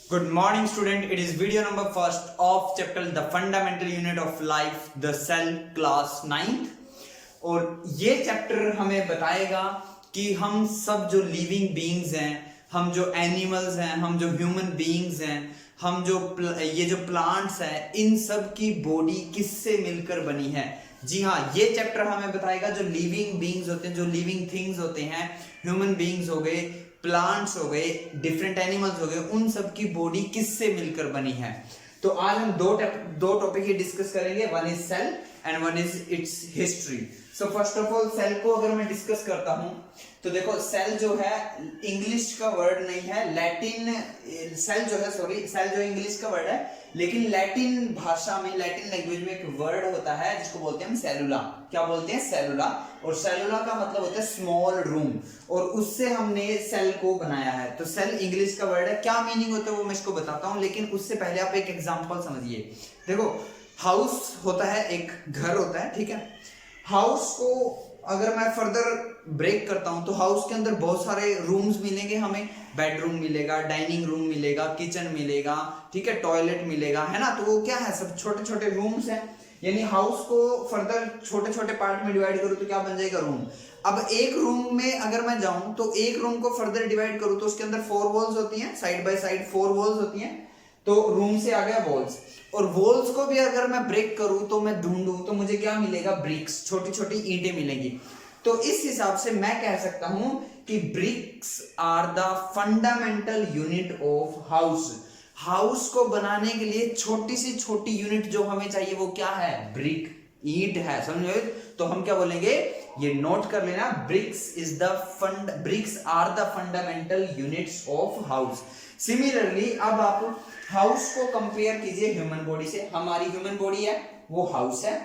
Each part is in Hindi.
Good morning student, it is video number first of chapter the fundamental unit of life, the cell, class 9th। और ये चैप्टर हमें बताएगा कि हम सब जो लिविंग बीइंग्स हैं, हम जो एनिमल्स हैं, हम जो ह्यूमन बीइंग्स हैं, हम जो ये जो प्लांट्स हैं, इन सब की बॉडी किससे मिलकर बनी है। जी हाँ, ये चैप्टर हमें बताएगा जो लिविंग बीइंग्स होते हैं, जो लिविंग थिंग्स होते हैं, ह्यूमन बीइंग्स हो गए, प्लांट्स हो गए, डिफरेंट एनिमल्स हो गए, उन सब की बॉडी किससे मिलकर बनी है। तो आज हम दो टॉपिक ही डिस्कस करेंगे, one is cell and one is its history. So first of all cell को अगर मैं डिस्कस करता हूं तो देखो, सेल जो है इंग्लिश का वर्ड नहीं है, लैटिन सेल जो है, सॉरी सेल जो इंग्लिश का वर्ड है, लेकिन लैटिन भाषा में, लैटिन लैंग्वेज में एक वर्ड होता है जिसको बोलते हैं हम सेलुला। क्या बोलते हैं? सेलुला। और सेलुला का मतलब होता है स्मॉल रूम, और उससे हमने सेल को बनाया है। तो सेल इंग्लिश का वर्ड है, क्या मीनिंग होता है वो मैं इसको बताता हूं, लेकिन उससे पहले आप एक एग्जांपल समझिए। देखो, हाउस होता है, एक घर होता है, ठीक है। हाउस को अगर मैं फर्दर ब्रेक करता हूं तो हाउस के अंदर बहुत सारे रूम्स मिलेंगे हमें, बेडरूम मिलेगा, डाइनिंग रूम मिलेगा, किचन मिलेगा, ठीक है, टॉयलेट मिलेगा, है ना। तो वो क्या है, सब छोटे छोटे रूम्स हैं। यानी हाउस को फर्दर छोटे छोटे पार्ट में डिवाइड करूं तो क्या बन जाएगा? रूम। अब एक रूम में अगर मैं जाऊं तो एक रूम को फर्दर डिवाइड करूं तो उसके अंदर 4 वॉल्स होती हैं, साइड बाय साइड 4 वॉल्स होती हैं। तो रूम से आ गया वॉल्स, और वॉल्स को भी अगर मैं ब्रेक करूं तो मैं ढूंढूं तो मुझे क्या मिलेगा? ब्रिक्स, छोटी छोटी ईंटें मिलेंगी। तो इस हिसाब से मैं कह सकता हूं कि bricks are the fundamental unit of house. House को बनाने के लिए छोटी सी छोटी यूनिट जो हमें चाहिए वो क्या है? ब्रिक, ईंट है, समझे। तो हम क्या बोलेंगे, ये नोट कर लेना, bricks are the fundamental units of house. Similarly अब आप हाउस को कंपेयर कीजिए ह्यूमन बॉडी से। हमारी ह्यूमन बॉडी है, वो हाउस है।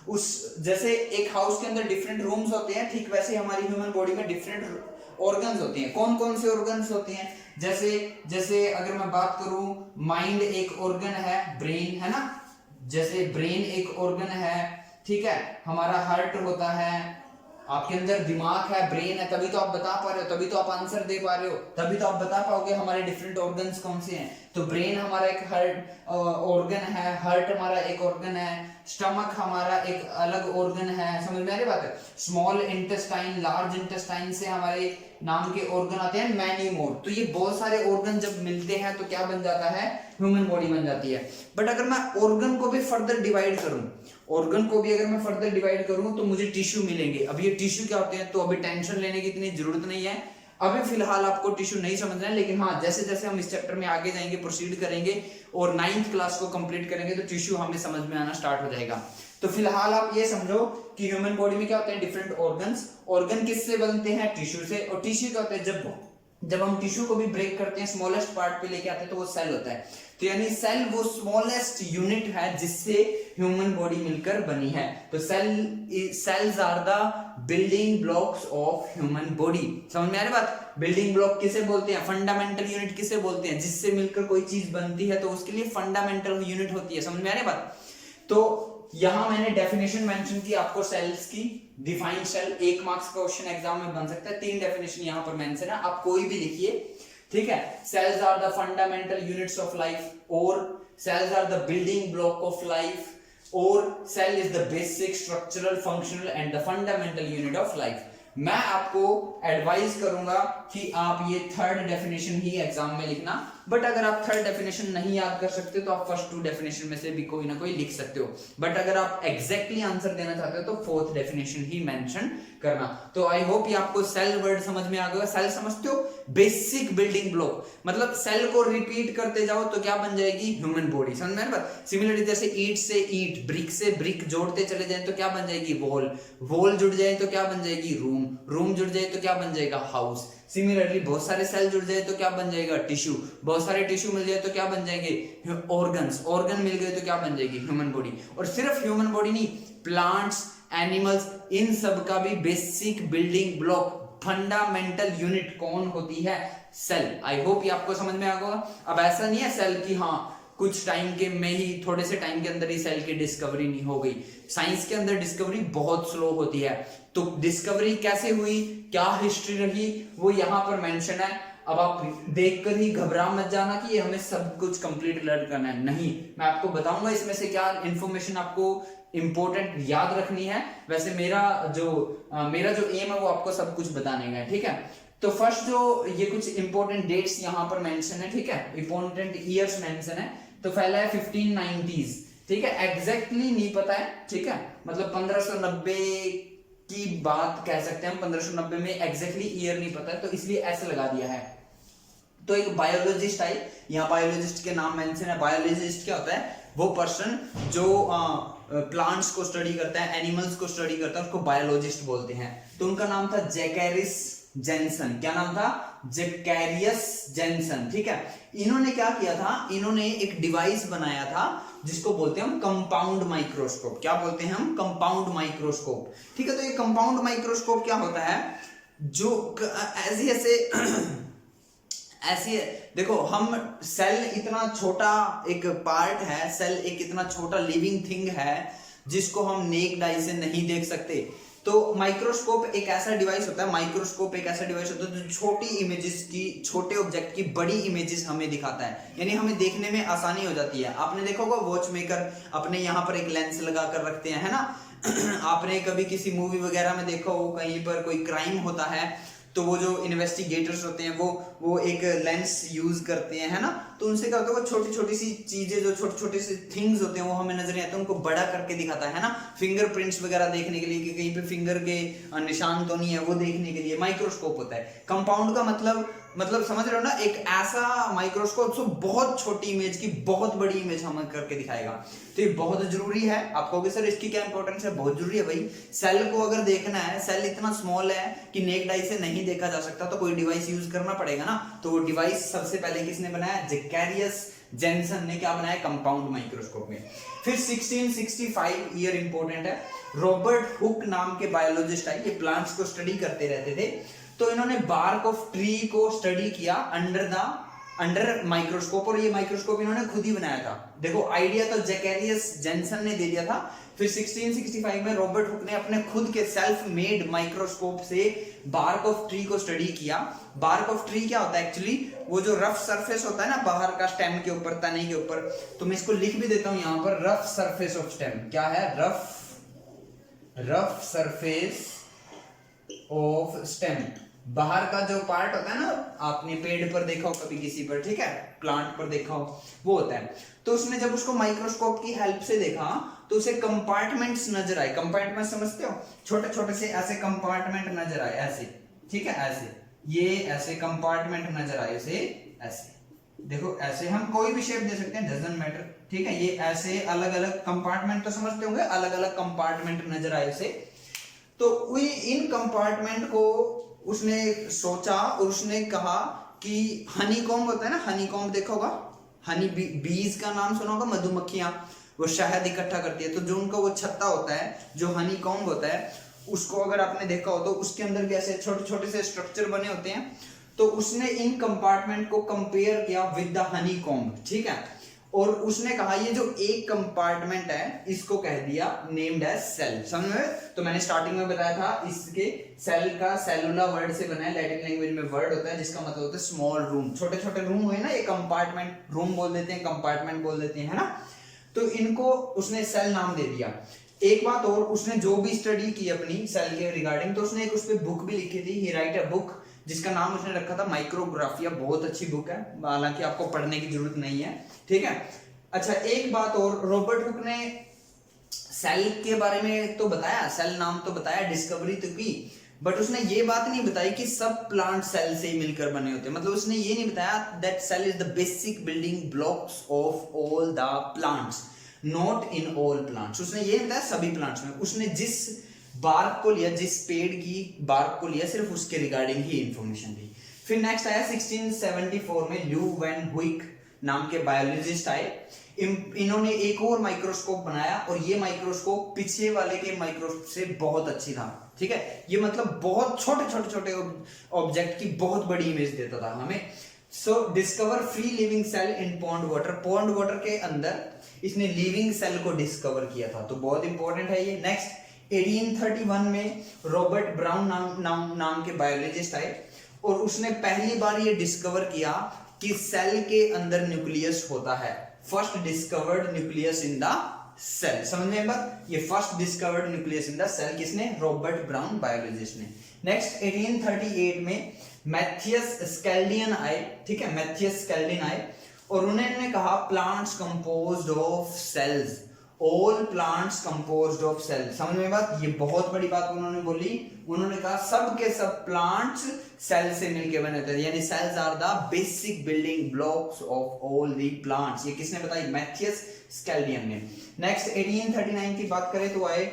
उस जैसे एक हाउस के अंदर डिफरेंट रूम्स होते हैं, ठीक वैसे हमारी ह्यूमन बॉडी में डिफरेंट ऑर्गन्स होते हैं। कौन कौन से ऑर्गन्स होते हैं? जैसे अगर मैं बात करूं, माइंड एक ऑर्गन है, ब्रेन है ना, जैसे ब्रेन एक ऑर्गन है, ठीक है। हमारा हार्ट होता है, आपके अंदर दिमाग है, ब्रेन है, तभी तो आप बता पा रहे हो, तभी तो आप आंसर दे पा रहे हो, तभी तो आप बता पाओगे हमारे डिफरेंट ऑर्गन्स कौन से हैं। तो ब्रेन हमारा एक हार्ट ऑर्गन है, हार्ट हमारा एक ऑर्गन है, स्टमक हमारा एक अलग ऑर्गन है, समझ में आ रही बात है। स्मॉल इंटेस्टाइन, लार्ज इंटेस्टाइन से हमारे नाम के ऑर्गन आते हैं, मैनी मोर। तो ये बहुत सारे ऑर्गन जब मिलते हैं तो क्या बन जाता है? ह्यूमन बॉडी बन जाती है। बट अगर मैं ऑर्गन को भी फर्दर डिवाइड करूं, ऑर्गन को भी अगर मैं फर्दर डिवाइड करूं तो मुझे टिश्यू मिलेंगे। अब ये टिश्यू क्या होते हैं, तो अभी टेंशन लेने की इतनी जरूरत नहीं है, अभी फिलहाल आपको टिश्यू नहीं समझना है। लेकिन हाँ, जैसे जैसे हम इस चैप्टर में आगे जाएंगे, प्रोसीड करेंगे और 9th क्लास को कंप्लीट करेंगे तो टिश्यू हमें समझ में आना स्टार्ट हो जाएगा। तो फिलहाल आप ये समझो कि ह्यूमन बॉडी में क्या होते हैं? Different organs. ऑर्गन किससे बनते हैं? टिश्यू से। और टिश्यू क्या होता है? जब हम टिश्यू को भी ब्रेक करते हैं, स्मॉलेस्ट पार्ट पे लेके आते हैं, तो वो सेल होता है। तो यानी सेल वो स्मॉलेस्ट यूनिट है जिससे ह्यूमन बॉडी मिलकर बनी है। तो cells are the building blocks of human body. समझ में आ रही बात? बिल्डिंग ब्लॉक किसे बोलते हैं? फंडामेंटल यूनिट किसे बोलते हैं? जिससे मिलकर कोई चीज बनती है तो उसके लिए फंडामेंटल यूनिट होती है। समझ में आ रही बात? तो यहां मैंने डेफिनेशन मेंशन की आपको सेल्स की। डिफाइन सेल, 1 मार्क्स का क्वेश्चन एग्जाम में बन सकता है। 3 डेफिनेशन यहां पर मेंशन है, आप कोई भी लिखिए, ठीक है। Cells are the fundamental units of life, और cells are the building block of life, और cell is the basic structural, functional and the fundamental unit of life. मैं आपको एडवाइस करूंगा कि आप ये 3rd डेफिनेशन ही एग्जाम में लिखना। बट अगर आप 3rd डेफिनेशन नहीं याद कर सकते तो आप फर्स्ट 2 डेफिनेशन में से भी कोई ना कोई लिख सकते हो। बट अगर आप एग्जैक्टली आंसर देना चाहते हो तो 4th डेफिनेशन ही मेंशन करना। तो आई होप ये आपको सेल वर्ड समझ में आ गया। सेल समझते हो? बेसिक बिल्डिंग ब्लॉक, मतलब सेल को रिपीट करते जाओ तो क्या बन जाएगी? Human body. समझ में आ रहा? सिमिलरली जैसे ईंट से ईंट, ब्रिक से ब्रिक जोड़ते चले जाए तो क्या बन जाएगी? वॉल। वॉल जुड़ जाए तो क्या बन जाएगी? रूम। रूम जुड़ जाए तो क्या बन जाएगा? हाउस। सिमिलरली बहुत सारे सेल जुड़ जाए तो क्या बन जाएगा? टिश्यू। बहुत सारे टिश्यू मिल जाए तो क्या बन जाएंगे? ऑर्गन्स। ऑर्गन मिल गए तो क्या बन जाएगी? Human body. और सिर्फ ह्यूमन बॉडी नहीं, प्लांट्स, एनिमल्स, इन सब का भी basic building block, fundamental unit कौन होती है? सेल। आई होप ये आपको समझ में आ गया। अब ऐसा नहीं है सेल की हाँ कुछ टाइम के में ही, थोड़े से टाइम के अंदर ही सेल की डिस्कवरी नहीं हो गई। साइंस के अंदर डिस्कवरी बहुत स्लो होती है। तो डिस्कवरी कैसे हुई, क्या हिस्ट्री रही, वो यहां पर मेंशन है। अब आप देखकर ही घबरा मत जाना कि ये हमें सब कुछ कंप्लीट लर्न करना है, नहीं, मैं आपको बताऊंगा इसमें से क्या इंफॉर्मेशन आपको इंपॉर्टेंट याद रखनी है। वैसे मेरा जो एम है वो आपको सब कुछ बताने का है, ठीक है। तो फर्स्ट जो ये कुछ इंपॉर्टेंट डेट्स यहाँ पर मेंशन है, ठीक है, इंपॉर्टेंट ईयर्स मेंशन है। तो पहला है 1590s, ठीक है, एग्जैक्टली नहीं पता है, ठीक है, मतलब 1590 की बात कह सकते हैं हम, 1590 में एग्जैक्टली ईयर नहीं पता है तो इसलिए ऐसे लगा दिया है। तो एक बायोलॉजिस्ट आई, यहाँ बायोलॉजिस्ट के नाम मेंशन है। बायोलॉजिस्ट क्या होता है, वो पर्सन जो प्लांट्स को स्टडी करता है, एनिमल्स को स्टडी करता है, उसको बायोलॉजिस्ट बोलते हैं। तो उनका नाम था जैकेरिस जेनसन। क्या नाम था, जैकेरियस जेनसन, ठीक है। इन्होंने क्या किया था, इन्होंने एक डिवाइस बनाया था जिसको बोलते हैं हम कंपाउंड माइक्रोस्कोप। क्या बोलते हैं हम, कंपाउंड माइक्रोस्कोप, ठीक है। तो ये कंपाउंड माइक्रोस्कोप क्या होता है, जो ऐसे देखो, हम सेल इतना छोटा एक पार्ट है, सेल एक इतना छोटा लिविंग थिंग है जिसको हम नेक्ड आई से नहीं देख सकते। तो माइक्रोस्कोप एक ऐसा डिवाइस होता है, माइक्रोस्कोप एक ऐसा डिवाइस होता है जो छोटी इमेजेस की, छोटे ऑब्जेक्ट की बड़ी इमेजेस हमें दिखाता है, यानी हमें देखने में आसानी हो जाती है। आपने देखा होगा वॉच मेकर अपने यहाँ पर एक लेंस लगा कर रखते हैं, है ना। आपने कभी किसी मूवी वगैरह में देखा हो, कहीं पर कोई क्राइम होता है तो वो जो इन्वेस्टिगेटर्स होते हैं वो एक लेंस यूज करते हैं, है ना। तो उनसे क्या होता है, वो छोटी छोटी सी चीजें, जो छोटे छोटे से थिंग्स होते हैं वो हमें नजर नहीं आते, उनको बड़ा करके दिखाता है ना। फिंगरप्रिंट्स वगैरह देखने के लिए कि कहीं पे फिंगर के निशान तो नहीं है, वो देखने के लिए माइक्रोस्कोप होता है। कंपाउंड का मतलब समझ रहे हो ना, एक ऐसा माइक्रोस्कोप जो बहुत छोटी इमेज की बहुत बड़ी इमेज हमें करके दिखाएगा। तो ये बहुत जरूरी है। आप कहोगे सर इसकी क्या इंपॉर्टेंस है, बहुत जरूरी है भाई। सेल को अगर देखना है, सेल इतना स्मॉल है कि नेक्ड आई से नहीं देखा जा सकता, तो कोई डिवाइस यूज करना पड़ेगा ना। तो वो डिवाइस सबसे पहले किसने बनाया, जैकेरियस जेनसन ने क्या बनाया, कंपाउंड माइक्रोस्कोप में। फिर 1665 ईयर इंपॉर्टेंट है, रॉबर्ट हुक नाम के बायोलॉजिस्ट आए, ये प्लांट्स को स्टडी करते रहते थे। तो इन्होंने बार्क ऑफ ट्री को स्टडी किया अंडर माइक्रोस्कोप, और ये माइक्रोस्कोप इन्होंने खुद ही बनाया था। देखो आइडिया तो जैकेरियस जेनसन ने दे दिया था। फिर 1665 में रॉबर्ट हुक ने अपने खुद के सेल्फ मेड माइक्रोस्कोप से बार्क ऑफ ट्री को स्टडी किया। बार्क ऑफ ट्री क्या होता है एक्चुअली, वो जो रफ सरफेस होता है ना बाहर का स्टेम के ऊपर, तने के ऊपर, तो मैं इसको लिख भी देता हूं यहां पर, रफ सरफेस ऑफ स्टेम। क्या है, रफ सरफेस ऑफ स्टेम, बाहर का जो पार्ट होता है ना, आपने पेड़ पर देखा हो कभी किसी पर, ठीक है, प्लांट पर देखा हो, वो होता है। तो उसने जब उसको माइक्रोस्कोप की हेल्प से देखा तो उसे कंपार्टमेंट्स नजर आए। कंपार्टमेंट समझते हो, छोटे छोटे से ऐसे कंपार्टमेंट नजर आए, ऐसे, ठीक है, ऐसे, ये ऐसे कंपार्टमेंट नजर आए उसे, ऐसे देखो, ऐसे हम कोई भी शेप दे सकते हैं, डजंट मैटर, ठीक है। ये ऐसे अलग अलग कंपार्टमेंट तो समझते होंगे, अलग अलग कंपार्टमेंट नजर आए उसे। तो इन कंपार्टमेंट को उसने सोचा और उसने कहा कि हनीकॉम्ब होता है ना, हनीकॉम्ब देखा होगा, हनी बीज का नाम सुना होगा, मधुमक्खियां वो शहद इकट्ठा करती है। तो जो उनका वो छत्ता होता है, जो हनीकॉम्ब होता है, उसको अगर आपने देखा हो तो उसके अंदर भी ऐसे छोटे छोटे से स्ट्रक्चर बने होते हैं। तो उसने इन कंपार्टमेंट को कंपेयर किया विद द हनीकॉम्ब, ठीक है। और उसने कहा ये जो एक कंपार्टमेंट है इसको कह दिया नेम्ड एज सेल। समझ में? तो मैंने स्टार्टिंग में बताया था इसके सेल का सेलुलर वर्ड से बना है, लैटिन लैंग्वेज में वर्ड होता है जिसका मतलब होता है स्मॉल रूम। छोटे छोटे रूम हुए ना, ये कंपार्टमेंट, रूम बोल देते हैं, कंपार्टमेंट बोल देते हैं, है ना। तो इनको उसने सेल नाम दे दिया। एक बात और, उसने जो भी स्टडी की अपनी सेल के रिगार्डिंग, तो उसने एक उस पर बुक भी लिखी थी, ही राइट अ बुक, जिसका नाम उसने रखा था माइक्रोग्राफिया। बहुत अच्छी बुक है, हालांकि आपको पढ़ने की जरूरत नहीं है, ठीक है। अच्छा एक बात और, रॉबर्ट हुक ने सेल के बारे में तो बताया, सेल नाम तो बताया, डिस्कवरी तो की, बट उसने ये बात नहीं बताई कि सब प्लांट सेल से ही मिलकर बने होते हैं। मतलब उसने ये नहीं बताया that cell is the basic building blocks of all the plants, not in all plants. उसने ये नहीं बताया सभी प्लांट्स में। उसने जिस बार्क को लिया, जिस पेड़ की बार्क को लिया, सिर्फ उसके रिगार्डिंग ही इंफॉर्मेशन दी। फिर नेक्स्ट आया 1674 में ल्यू वैन हुइक नाम के बायोलॉजिस्ट आए। इन्होंने एक और माइक्रोस्कोप बनाया और ये माइक्रोस्कोप पीछे वाले के माइक्रोस्कोप से बहुत अच्छी था, ठीक है। ये मतलब बहुत छोटे छोटे छोटे ऑब्जेक्ट की बहुत बड़ी इमेज देता था हमें। So discover free living cell in pond water, pond water के अंदर इसने लिविंग सेल को डिस्कवर किया था, तो बहुत इंपॉर्टेंट है ये। नेक्स्ट 1831 में रॉबर्ट ब्राउन नाम के बायोलॉजिस्ट आए और उसने पहली बार ये डिस्कवर किया कि सेल के अंदर न्यूक्लियस होता है। First discovered nucleus in the cell. समझ में बात? ये first discovered nucleus in the cell किसने? रॉबर्ट ब्राउन, बायोलॉजिस्ट ने। नेक्स्ट 1838 में मैथियस स्केल्डियन आए, ठीक है, मैथियस स्केल्डियन आए और उन्होंने कहा plants composed of cells, all plants composed of cells. समझ में बात? ये बहुत बड़ी बात उन्होंने बोली। उन्होंने कहा सब के सब प्लांट्स सेल से मिलके बने होते हैं, यानी cells are the basic building blocks of all the plants. ये किसने बताई? मैथियस स्केल्डियन ने। नेक्स्ट 1839 की बात करें तो आए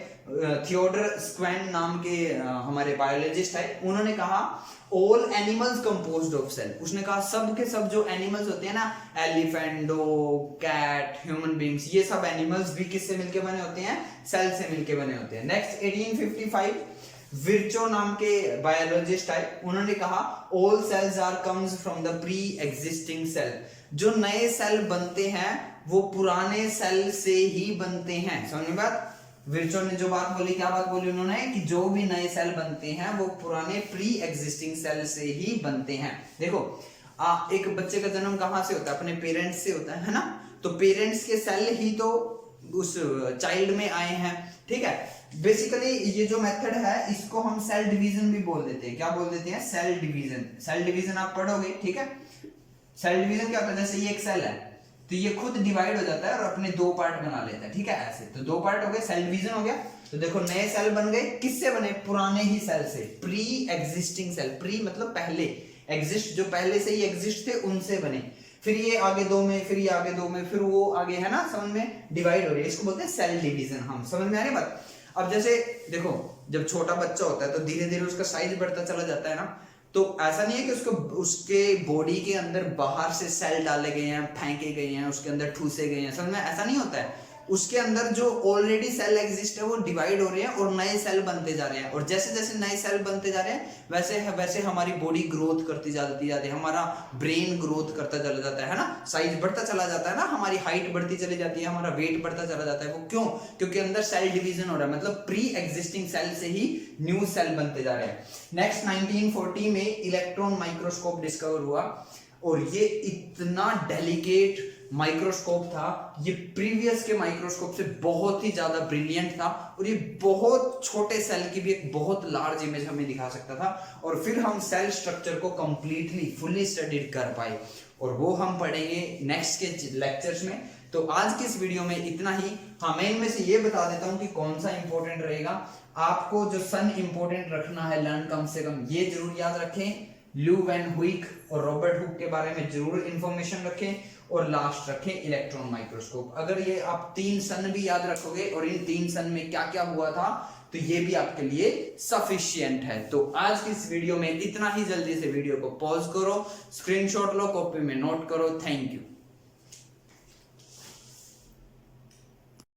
थियोडर स्क्वेन नाम के हमारे बायोलॉजिस्ट है। उन्होंने कहा all animals composed of cell. उसने कहा सब के सब जो एनिमल्स होते हैं ना, elephant, dog, cat, human beings, ये सब एनिमल्स भी किससे मिलके बने होते हैं? सेल से मिलके बने होते हैं। नेक्स्ट 1855 विर्चो नाम के बायोलॉजिस्ट आए। उन्होंने कहा all cells are comes from the pre existing cell. जो नए सेल बनते हैं वो पुराने सेल से ही बनते हैं। समझ में बात? विर्चो ने जो बात बोली, क्या बात बोली उन्होंने? कि जो भी नए सेल बनते हैं वो पुराने प्री एग्जिस्टिंग सेल से ही बनते हैं। देखो एक बच्चे का जन्म कहां से होता है? अपने पेरेंट्स से होता है ना? तो पेरेंट्स के सेल ही तो उस चाइल्ड में आए हैं, ठीक है। बेसिकली ये जो मेथड है इसको हम सेल डिवीजन भी बोल देते हैं। क्या बोल देते हैं? Cell division. सेल डिवीजन आप पढ़ोगे, ठीक है। सेल डिवीजन क्या होता है? जैसे ये एक सेल है तो ये खुद डिवाइड हो जाता है और अपने दो पार्ट बना लेता है, ठीक है, ऐसे। तो दो पार्ट हो गए, सेल डिवीजन हो गया। तो देखो नए सेल बन गए, किससे बने? पुराने ही सेल से, प्री एग्जिस्टिंग सेल। प्री मतलब पहले, एग्जिस्ट जो पहले से ही एग्जिस्ट थे उनसे बने। फिर ये आगे दो में, फिर ये आगे दो में, फिर वो आगे, है ना, समझ में, डिवाइड हो रही है। इसको बोलते हैं सेल डिवीजन। हम समझ में आ रही बात? अब जैसे देखो जब छोटा बच्चा होता है तो धीरे धीरे उसका साइज बढ़ता चला जाता है ना। तो ऐसा नहीं है कि उसके बॉडी के अंदर बाहर से सेल डाले गए हैं, फेंके गए हैं, उसके अंदर ठूसे गए हैं। समझ में? ऐसा नहीं होता है। उसके अंदर जो ऑलरेडी सेल एग्जिस्ट है वो डिवाइड हो रहे हैं और नए सेल बनते जा रहे हैं। और जैसे जैसे नए सेल बनते जा रहे हैं वैसे वैसे हमारी बॉडी ग्रोथ करती जाती है, हमारा ब्रेन ग्रोथ करता चला जाता है ना, साइज बढ़ता चला जाता है ना, हमारी हाइट बढ़ती चली जाती है, हमारा वेट बढ़ता चला जाता है। वो क्यों? क्योंकि अंदर सेल डिवीजन हो रहा है, मतलब प्री एग्जिस्टिंग सेल से ही न्यू सेल बनते जा रहे हैं। नेक्स्ट 1940 में इलेक्ट्रॉन माइक्रोस्कोप डिस्कवर हुआ और ये इतना डेलिकेट माइक्रोस्कोप था, ये प्रीवियस के माइक्रोस्कोप से बहुत ही ज्यादा ब्रिलियंट था और ये बहुत छोटे सेल की भी एक बहुत लार्ज इमेज हमें दिखा सकता था। और फिर हम सेल स्ट्रक्चर को कंप्लीटली फुल्ली स्टडीड कर पाए और वो हम पढ़ेंगे नेक्स्ट के लेक्चर्स में। तो आज की इस वीडियो में इतना ही। हाँ, मैं इनमें से ये बता देता हूँ कि कौन सा इंपॉर्टेंट रहेगा। आपको जो सन इंपॉर्टेंट रखना है लर्न कम से कम ये जरूर याद रखें, ल्यू वैन हुइक और रॉबर्ट हुक के बारे में जरूर इंफॉर्मेशन रखें और लास्ट रखें इलेक्ट्रॉन माइक्रोस्कोप। अगर ये आप 3 सन भी याद रखोगे और इन 3 सन में क्या क्या हुआ था तो ये भी आपके लिए सफिशिएंट है। तो आज की इस वीडियो में इतना ही। जल्दी से वीडियो को पॉज करो, स्क्रीनशॉट लो, कॉपी में नोट करो। Thank you.